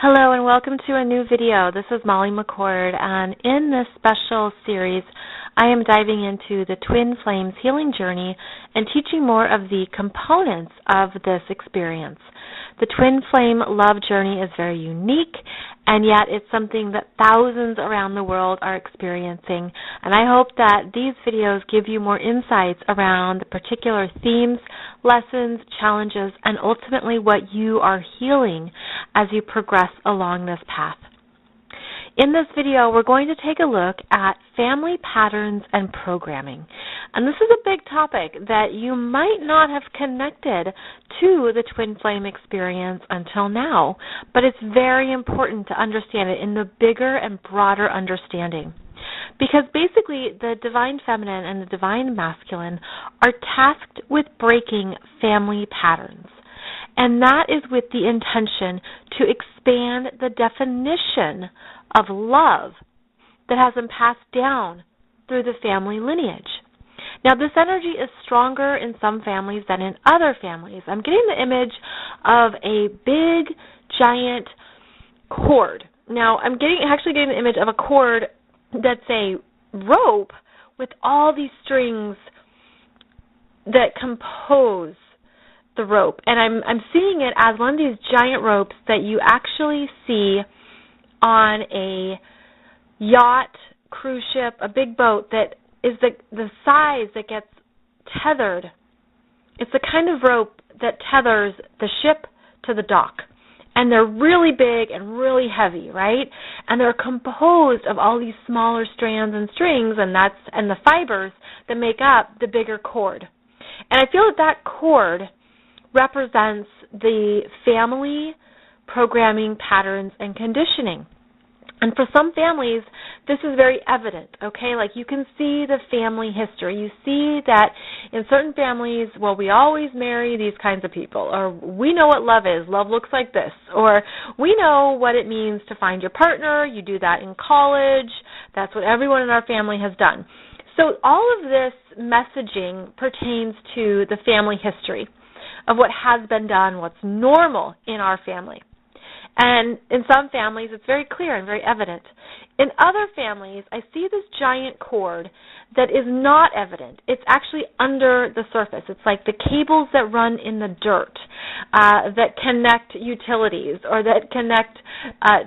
Hello and welcome to a new video. This is Molly McCord, and in this special series I am diving into the twin flames healing journey and teaching more of the components of this experience. The twin flame love journey is very unique, and yet it's something that thousands around the world are experiencing, and I hope that these videos give you more insights around the particular themes, lessons, challenges, and ultimately what you are healing as you progress along this path. In this video, we're going to take a look at family patterns and programming. And this is a big topic that you might not have connected to the twin flame experience until now, but it's very important to understand it in the bigger and broader understanding. Because basically, the divine feminine and the divine masculine are tasked with breaking family patterns. And that is with the intention to expand the definition of love that has been passed down through the family lineage. Now, this energy is stronger in some families than in other families. I'm getting the image of a big, giant cord. Now, I'm actually getting the image of a cord that's a rope with all these strings that compose the rope. And I'm seeing it as one of these giant ropes that you actually see on a yacht, cruise ship, a big boat that is the size that gets tethered. It's the kind of rope that tethers the ship to the dock. And they're really big and really heavy, right? And they're composed of all these smaller strands and strings, and the fibers that make up the bigger cord. And I feel that cord represents the family programming patterns and conditioning. And for some families, this is very evident, okay? Like you can see the family history. You see that in certain families, well, we always marry these kinds of people, or we know what love is. Love looks like this. Or we know what it means to find your partner. You do that in college. That's what everyone in our family has done. So all of this messaging pertains to the family history of what has been done, what's normal in our family. And in some families, it's very clear and very evident. In other families, I see this giant cord that is not evident. It's actually under the surface. It's like the cables that run in the dirt that connect utilities or that connect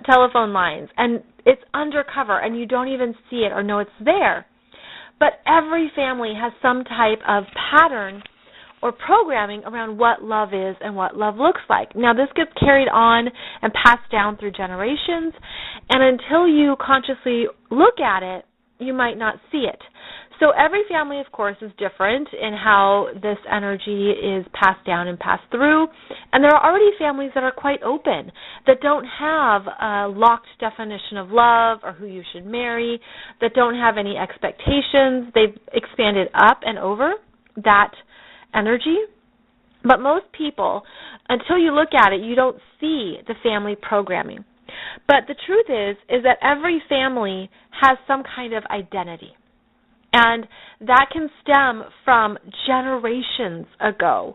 telephone lines. And it's undercover, and you don't even see it or know it's there. But every family has some type of pattern or programming around what love is and what love looks like. Now, this gets carried on and passed down through generations, and until you consciously look at it, you might not see it. So every family, of course, is different in how this energy is passed down and passed through, and there are already families that are quite open, that don't have a locked definition of love or who you should marry, that don't have any expectations. They've expanded up and over that energy, but most people, until you look at it, you don't see the family programming. But the truth is that every family has some kind of identity, and that can stem from generations ago.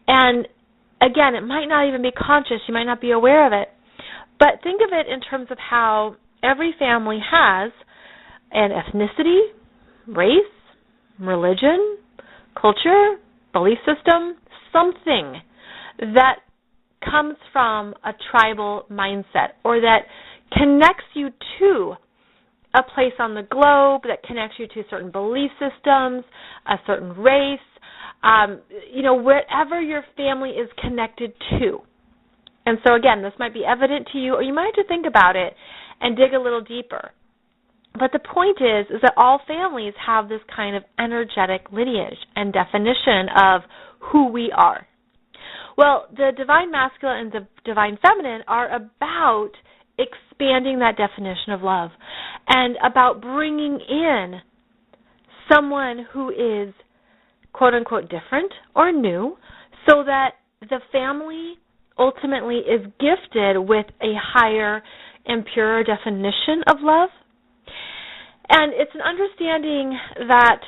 And again, it might not even be conscious, you might not be aware of it, but think of it in terms of how every family has an ethnicity, race, religion, culture, belief system, something that comes from a tribal mindset or that connects you to a place on the globe, that connects you to certain belief systems, a certain race, wherever your family is connected to. And so again, this might be evident to you, or you might have to think about it and dig a little deeper. But the point is that all families have this kind of energetic lineage and definition of who we are. Well, the divine masculine and the divine feminine are about expanding that definition of love and about bringing in someone who is quote-unquote different or new so that the family ultimately is gifted with a higher and purer definition of love. And it's an understanding that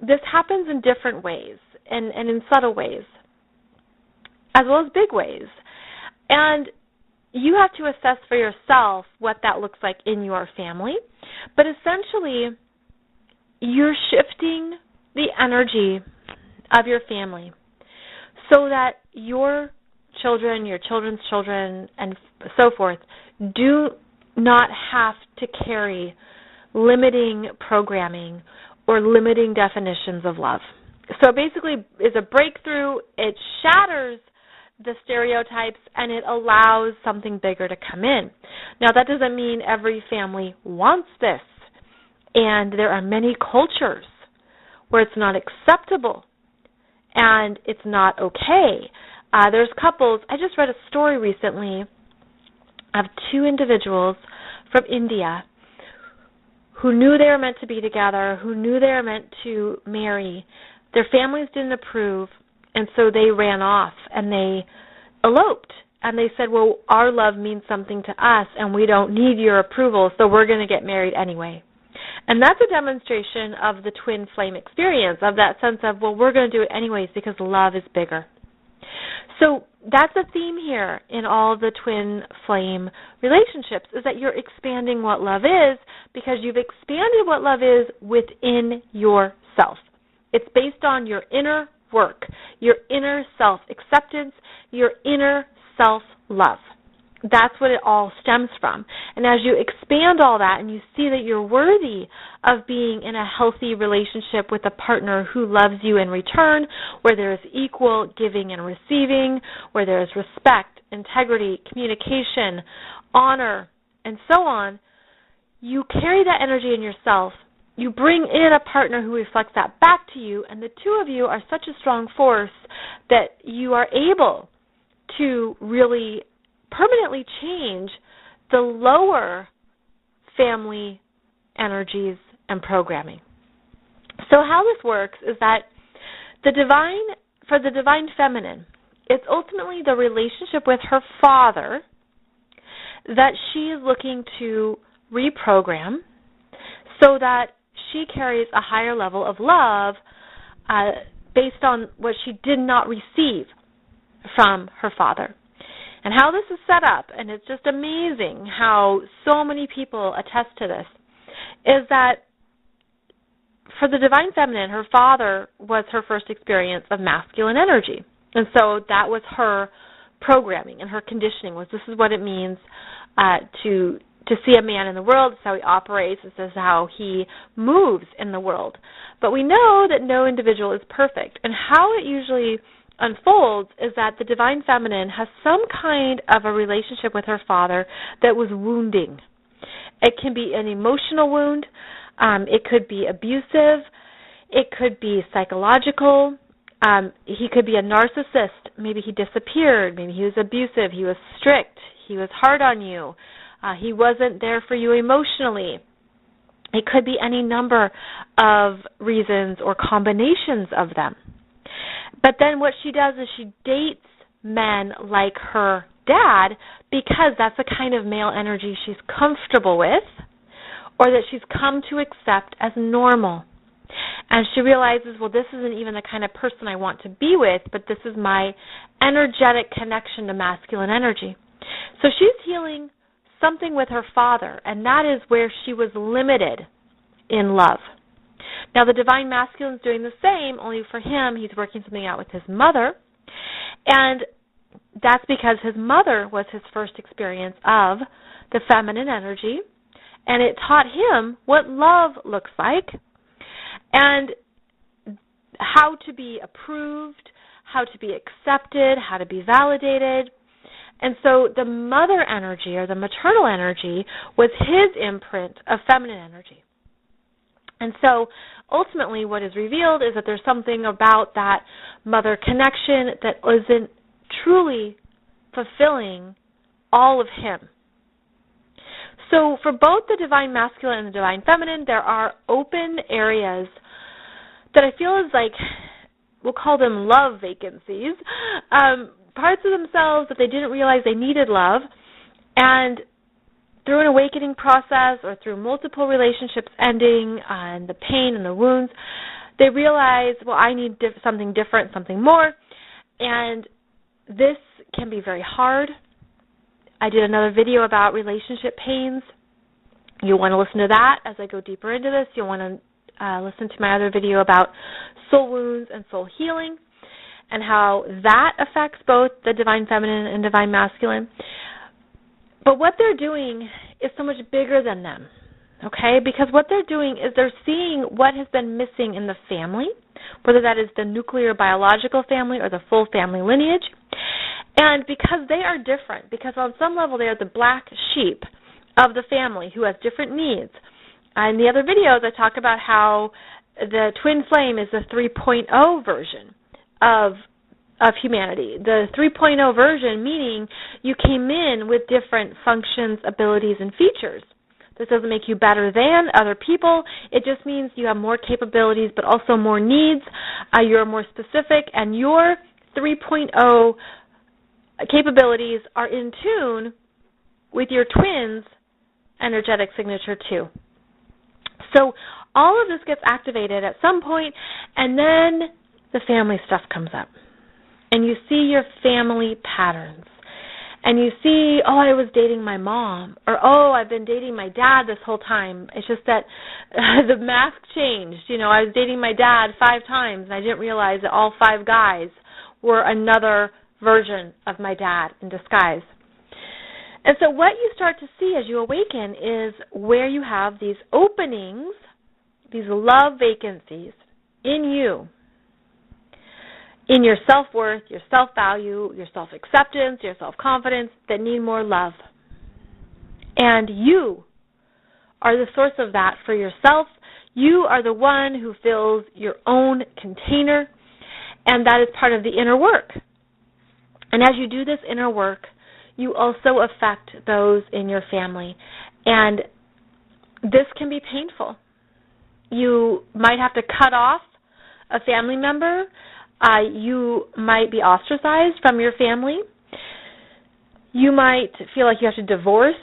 this happens in different ways and in subtle ways, as well as big ways. And you have to assess for yourself what that looks like in your family. But essentially, you're shifting the energy of your family so that your children, your children's children, and so forth do not have to carry limiting programming or limiting definitions of love. So basically, it's a breakthrough. It shatters the stereotypes, and it allows something bigger to come in. Now, that doesn't mean every family wants this, and there are many cultures where it's not acceptable and it's not okay. There's couples. I just read a story recently of two individuals from India who knew they were meant to be together, who knew they were meant to marry. Their families didn't approve, and so they ran off and they eloped. And they said, well, our love means something to us, and we don't need your approval, so we're going to get married anyway. And that's a demonstration of the twin flame experience, of that sense of, well, we're going to do it anyways because love is bigger. So that's a theme here in all the twin flame relationships, is that you're expanding what love is because you've expanded what love is within yourself. It's based on your inner work, your inner self-acceptance, your inner self-love. That's what it all stems from. And as you expand all that and you see that you're worthy of being in a healthy relationship with a partner who loves you in return, where there is equal giving and receiving, where there is respect, integrity, communication, honor, and so on, you carry that energy in yourself. You bring in a partner who reflects that back to you, and the two of you are such a strong force that you are able to really permanently change the lower family energies and programming. So how this works is that for the divine feminine, it's ultimately the relationship with her father that she is looking to reprogram so that she carries a higher level of love based on what she did not receive from her father. And how this is set up, and it's just amazing how so many people attest to this, is that for the divine feminine, her father was her first experience of masculine energy. And so that was her programming and her conditioning, was this is what it means to see a man in the world. This is how he operates. This is how he moves in the world. But we know that no individual is perfect. And how it usually unfolds is that the divine feminine has some kind of a relationship with her father that was wounding. It can be an emotional wound. It could be abusive. It could be psychological. He could be a narcissist. Maybe he disappeared. Maybe he was abusive. He was strict. He was hard on you. He wasn't there for you emotionally. It could be any number of reasons or combinations of them. But then what she does is she dates men like her dad because that's the kind of male energy she's comfortable with or that she's come to accept as normal. And she realizes, well, this isn't even the kind of person I want to be with, but this is my energetic connection to masculine energy. So she's healing something with her father, and that is where she was limited in love. Now, the divine masculine is doing the same, only for him, he's working something out with his mother, and that's because his mother was his first experience of the feminine energy, and it taught him what love looks like and how to be approved, how to be accepted, how to be validated. And so the mother energy or the maternal energy was his imprint of feminine energy. And so ultimately what is revealed is that there's something about that mother connection that isn't truly fulfilling all of him. So for both the divine masculine and the divine feminine, there are open areas that I feel is like, we'll call them love vacancies, parts of themselves that they didn't realize they needed love, and through an awakening process or through multiple relationships ending and the pain and the wounds, they realize, well, I need something different, something more, and this can be very hard. I did another video about relationship pains. You'll want to listen to that as I go deeper into this. You'll want to listen to my other video about soul wounds and soul healing and how that affects both the divine feminine and divine masculine. But what they're doing is so much bigger than them, okay? Because what they're doing is they're seeing what has been missing in the family, whether that is the nuclear biological family or the full family lineage. And because they are different, because on some level they are the black sheep of the family who has different needs. In the other videos I talk about how the twin flame is the 3.0 version of humanity. The 3.0 version meaning you came in with different functions, abilities, and features. This doesn't make you better than other people. It just means you have more capabilities but also more needs. You're more specific, and your 3.0 capabilities are in tune with your twin's energetic signature too. So all of this gets activated at some point, and then the family stuff comes up. And you see your family patterns. And you see, oh, I was dating my mom, or oh, I've been dating my dad this whole time. It's just that the mask changed. You know, I was dating my dad 5 times, and I didn't realize that all 5 guys were another version of my dad in disguise. And so what you start to see as you awaken is where you have these openings, these love vacancies in you, in your self-worth, your self-value, your self-acceptance, your self-confidence that need more love. And you are the source of that for yourself. You are the one who fills your own container, and that is part of the inner work. And as you do this inner work, you also affect those in your family. And this can be painful. You might have to cut off a family member. You might be ostracized from your family. You might feel like you have to divorce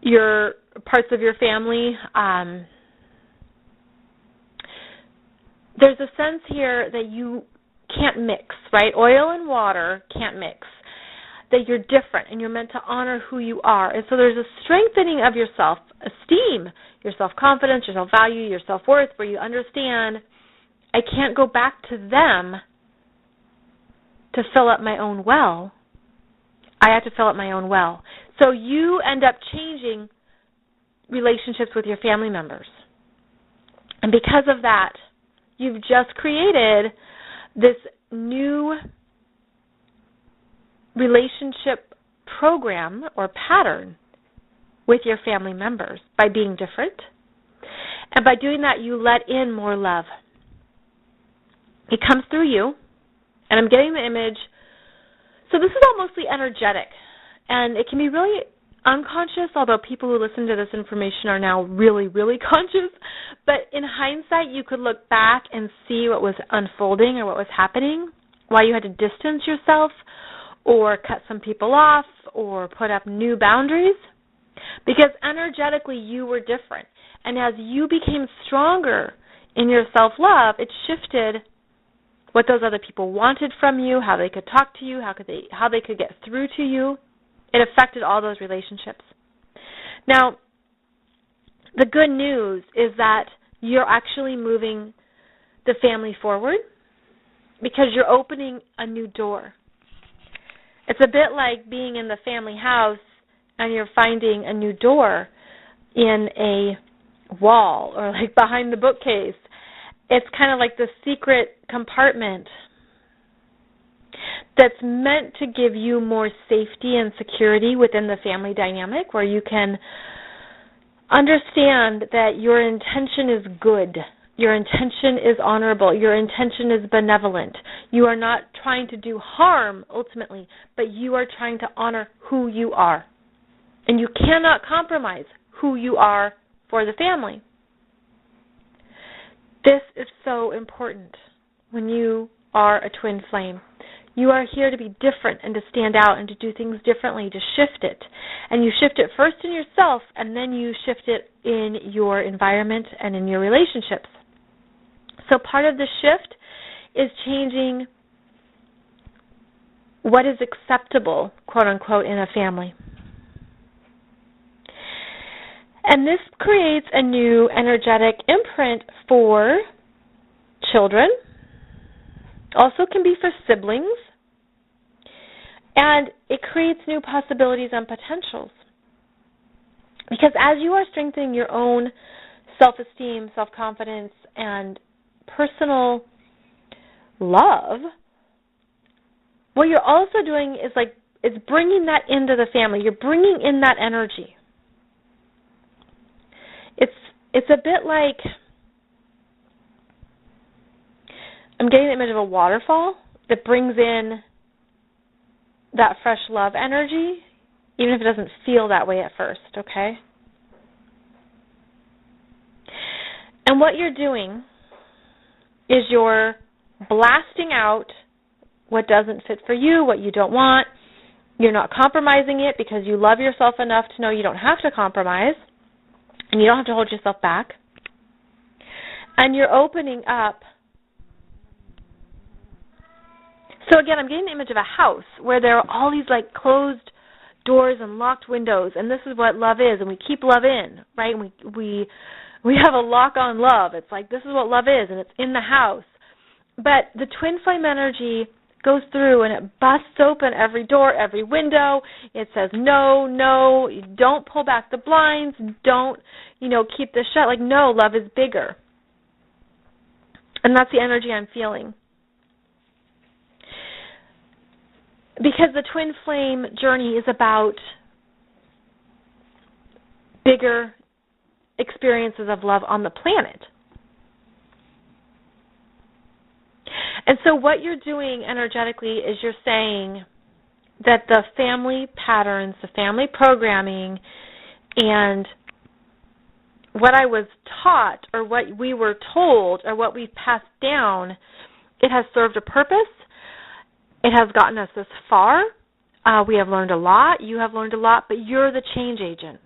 your parts of your family. There's a sense here that you can't mix, right? Oil and water can't mix. That you're different and you're meant to honor who you are. And so there's a strengthening of your self-esteem, your self-confidence, your self-value, your self-worth, where you understand I can't go back to them to fill up my own well. I have to fill up my own well. So you end up changing relationships with your family members. And because of that, you've just created this new relationship program or pattern with your family members by being different. And by doing that, you let in more love. It comes through you. And I'm getting the image. So this is all mostly energetic. And it can be really unconscious, although people who listen to this information are now really, really conscious. But in hindsight, you could look back and see what was unfolding or what was happening, why you had to distance yourself or cut some people off or put up new boundaries. Because energetically, you were different. And as you became stronger in your self-love, it shifted what those other people wanted from you, how they could talk to you, how they could get through to you. It affected all those relationships. Now, the good news is that you're actually moving the family forward because you're opening a new door. It's a bit like being in the family house and you're finding a new door in a wall or like behind the bookcase. It's kind of like the secret compartment that's meant to give you more safety and security within the family dynamic, where you can understand that your intention is good, your intention is honorable, your intention is benevolent. You are not trying to do harm ultimately, but you are trying to honor who you are. And you cannot compromise who you are for the family. This is so important when you are a twin flame. You are here to be different and to stand out and to do things differently, to shift it. And you shift it first in yourself, and then you shift it in your environment and in your relationships. So part of the shift is changing what is acceptable, quote unquote, in a family. And this creates a new energetic imprint for children. Also can be for siblings. And it creates new possibilities and potentials. Because as you are strengthening your own self-esteem, self-confidence, and personal love, what you're also doing is bringing that into the family. You're bringing in that energy. It's a bit like, I'm getting the image of a waterfall that brings in that fresh love energy, even if it doesn't feel that way at first, okay? And what you're doing is you're blasting out what doesn't fit for you, what you don't want. You're not compromising it because you love yourself enough to know you don't have to compromise and you don't have to hold yourself back. And you're opening up. So again, I'm getting the image of a house where there are all these closed doors and locked windows, and this is what love is, and we keep love in, right? And we have a lock on love. It's like this is what love is, and it's in the house. But the twin flame energy goes through and it busts open every door, every window. It says, no, no, don't pull back the blinds, don't, keep this shut. No, love is bigger. And that's the energy I'm feeling. Because the twin flame journey is about bigger experiences of love on the planet. And so what you're doing energetically is you're saying that the family patterns, the family programming, and what I was taught or what we were told or what we've passed down, it has served a purpose. It has gotten us this far. We have learned a lot. You have learned a lot, but you're the change agent.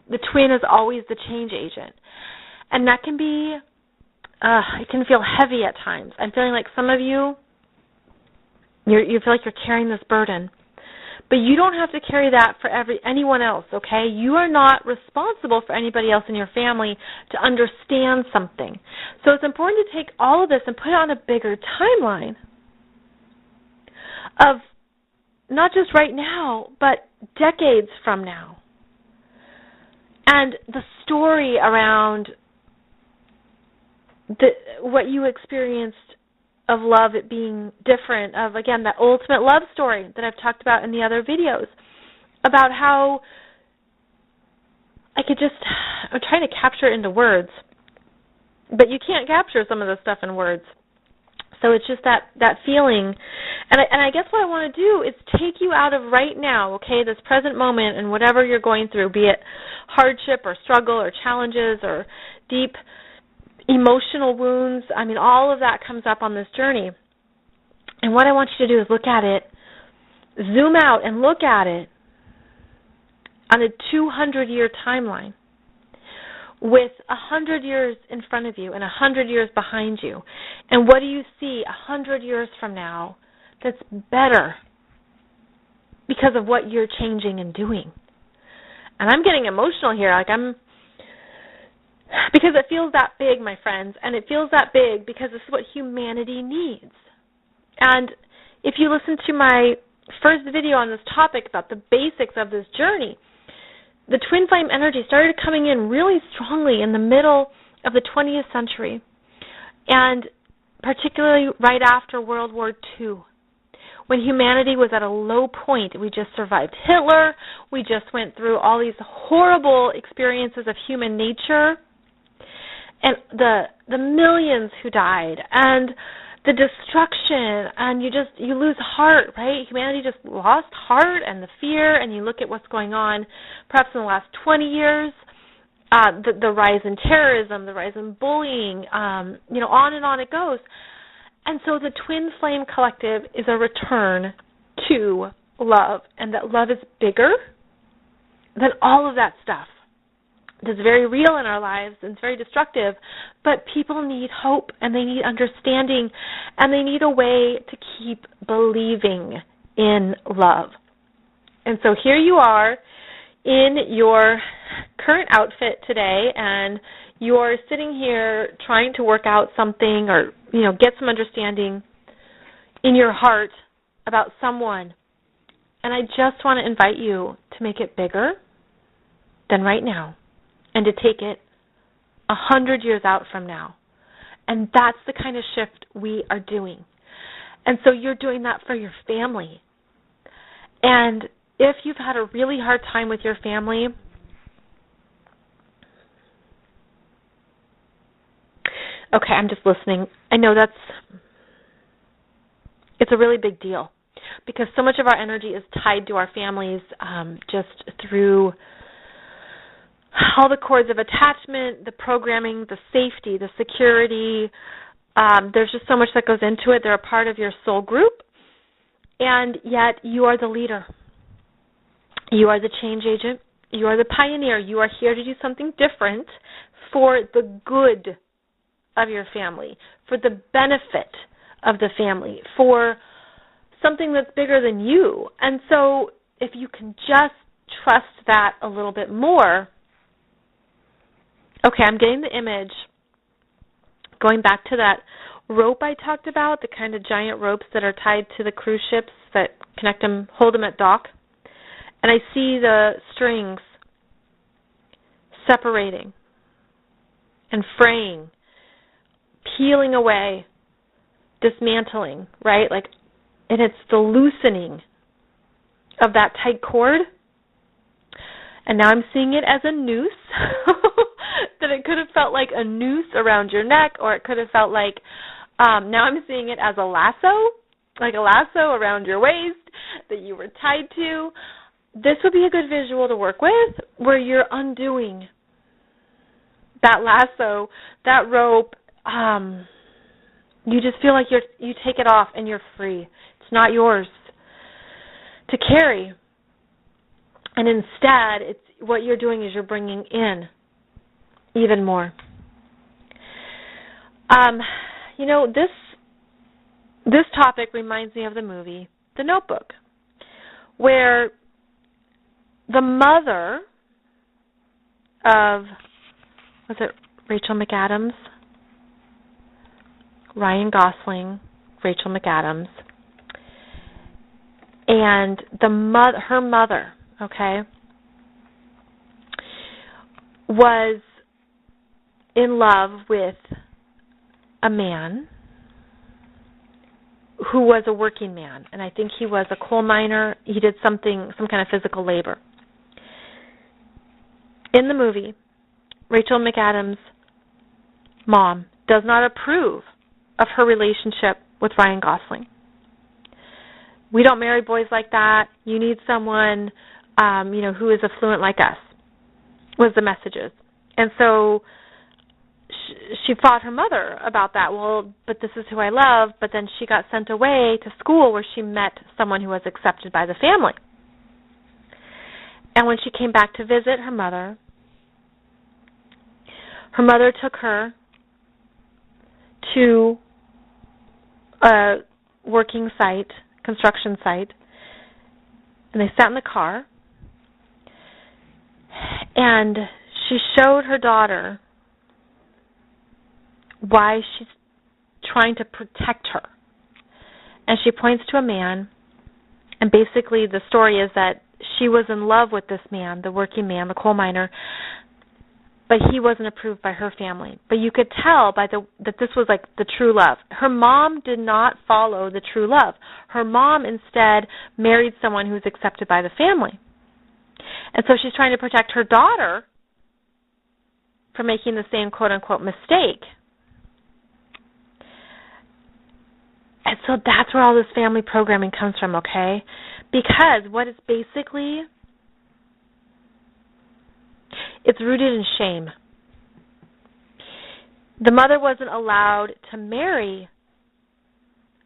The twin is always the change agent. And that can be, it can feel heavy at times. I'm feeling like some of you feel like you're carrying this burden. But you don't have to carry that for anyone else, okay? You are not responsible for anybody else in your family to understand something. So it's important to take all of this and put it on a bigger timeline of not just right now, but decades from now. And the story around what you experienced of love, it being different, of, again, that ultimate love story that I've talked about in the other videos, about how I'm trying to capture it into words, but you can't capture some of this stuff in words. So it's just that feeling. And I guess what I want to do is take you out of right now, okay, this present moment and whatever you're going through, be it hardship or struggle or challenges or deep emotional wounds. I mean, all of that comes up on this journey. And what I want you to do is look at it, zoom out and look at it on a 200-year timeline with 100 years in front of you and 100 years behind you. And what do you see 100 years from now that's better because of what you're changing and doing? And I'm getting emotional here. Because it feels that big, my friends, and it feels that big because this is what humanity needs. And if you listen to my first video on this topic about the basics of this journey, the twin flame energy started coming in really strongly in the middle of the 20th century, and particularly right after World War II, when humanity was at a low point. We just survived Hitler. We just went through all these horrible experiences of human nature, and the millions who died, and the destruction, and you lose heart, right? Humanity just lost heart and the fear, and you look at what's going on perhaps in the last 20 years, the rise in terrorism, the rise in bullying, on and on it goes. And so the Twin Flame Collective is a return to love, and that love is bigger than all of that stuff. It's very real in our lives and it's very destructive, but people need hope and they need understanding and they need a way to keep believing in love. And so here you are, in your current outfit today and you're sitting here trying to work out something or, get some understanding in your heart about someone. And I just want to invite you to make it bigger than right now and to take it 100 years out from now. And that's the kind of shift we are doing. And so you're doing that for your family. And if you've had a really hard time with your family, okay, I'm just listening. I know it's a really big deal because so much of our energy is tied to our families just through all the cords of attachment, the programming, the safety, the security. There's just so much that goes into it. They're a part of your soul group, and yet you are the leader. You are the change agent. You are the pioneer. You are here to do something different for the good of your family, for the benefit of the family, for something that's bigger than you. And so if you can just trust that a little bit more. Okay, I'm getting the image. Going back to that rope I talked about, the kind of giant ropes that are tied to the cruise ships that connect them, hold them at dock. And I see the strings separating and fraying, peeling away, dismantling, right? And it's the loosening of that tight cord. And now I'm seeing it as a noose, that it could have felt like a noose around your neck, or it could have felt like, now I'm seeing it as a lasso, like a lasso around your waist that you were tied to. This would be a good visual to work with, where you're undoing that lasso, that rope. You just feel like you take it off and you're free. It's not yours to carry. And instead, what you're doing is you're bringing in even more. This topic reminds me of the movie The Notebook, where the mother of, was it Rachel McAdams? Ryan Gosling, Rachel McAdams, and her mother, okay, was in love with a man who was a working man, and I think he was a coal miner. He did some kind of physical labor. In the movie, Rachel McAdams' mom does not approve of her relationship with Ryan Gosling. We don't marry boys like that. You need someone, who is affluent like us, was the messages. And so she fought her mother about that. Well, but this is who I love. But then she got sent away to school where she met someone who was accepted by the family. And when she came back to visit her mother took her to a working site, construction site, and they sat in the car, and she showed her daughter why she's trying to protect her. And she points to a man, and basically the story is that she was in love with this man, the working man, the coal miner, but he wasn't approved by her family. But you could tell that this was like the true love. Her mom did not follow the true love. Her mom instead married someone who was accepted by the family. And so she's trying to protect her daughter from making the same quote-unquote mistake. And so that's where all this family programming comes from, okay? Because what it's basically, it's rooted in shame. The mother wasn't allowed to marry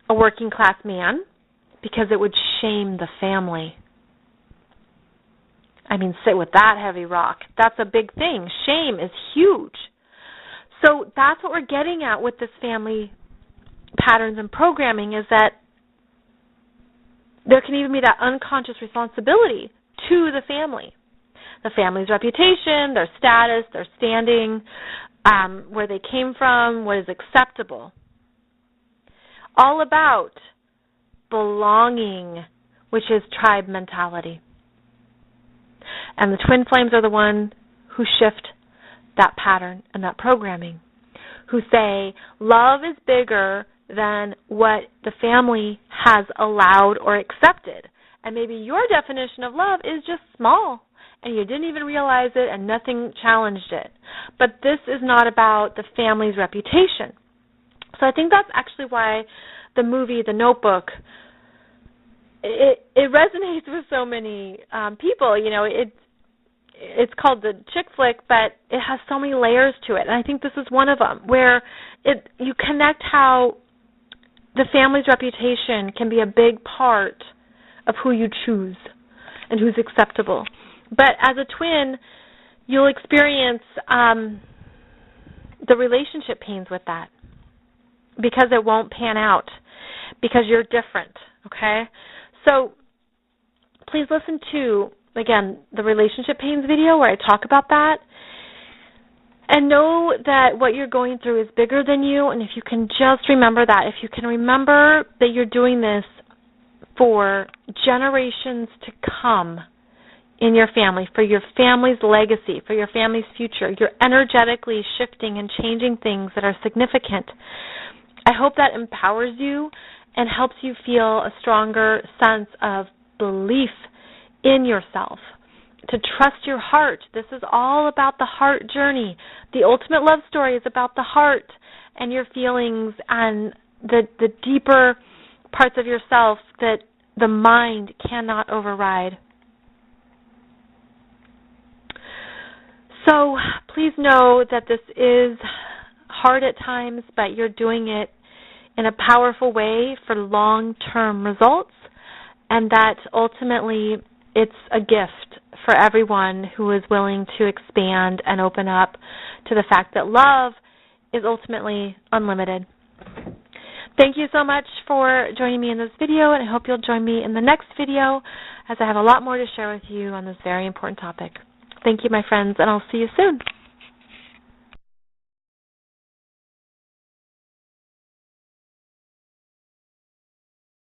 a working class man because it would shame the family. I mean, sit with that heavy rock. That's a big thing. Shame is huge. So that's what we're getting at with this family patterns and programming, is that there can even be that unconscious responsibility to the family. the family's reputation, their status, their standing, where they came from, what is acceptable. All about belonging, which is tribe mentality. And the twin flames are the one who shift that pattern and that programming, who say love is bigger than what the family has allowed or accepted. And maybe your definition of love is just small, and you didn't even realize it, and nothing challenged it. But this is not about the family's reputation. So I think that's actually why the movie, The Notebook, it resonates with so many people. You know, it's called the chick flick, but it has so many layers to it, and I think this is one of them, where you connect how the family's reputation can be a big part of who you choose and who's acceptable. But as a twin, you'll experience the relationship pains with that, because it won't pan out, because you're different, okay? So please listen to, again, the relationship pains video where I talk about that. And know that what you're going through is bigger than you, and if you can just remember that, if you can remember that you're doing this for generations to come in your family, for your family's legacy, for your family's future, you're energetically shifting and changing things that are significant. I hope that empowers you and helps you feel a stronger sense of belief in yourself, to trust your heart. This is all about the heart journey. The ultimate love story is about the heart and your feelings and the deeper parts of yourself that the mind cannot override. So please know that this is hard at times, but you're doing it in a powerful way for long-term results, and that ultimately it's a gift for everyone who is willing to expand and open up to the fact that love is ultimately unlimited. Thank you so much for joining me in this video, and I hope you'll join me in the next video as I have a lot more to share with you on this very important topic. Thank you, my friends, and I'll see you soon.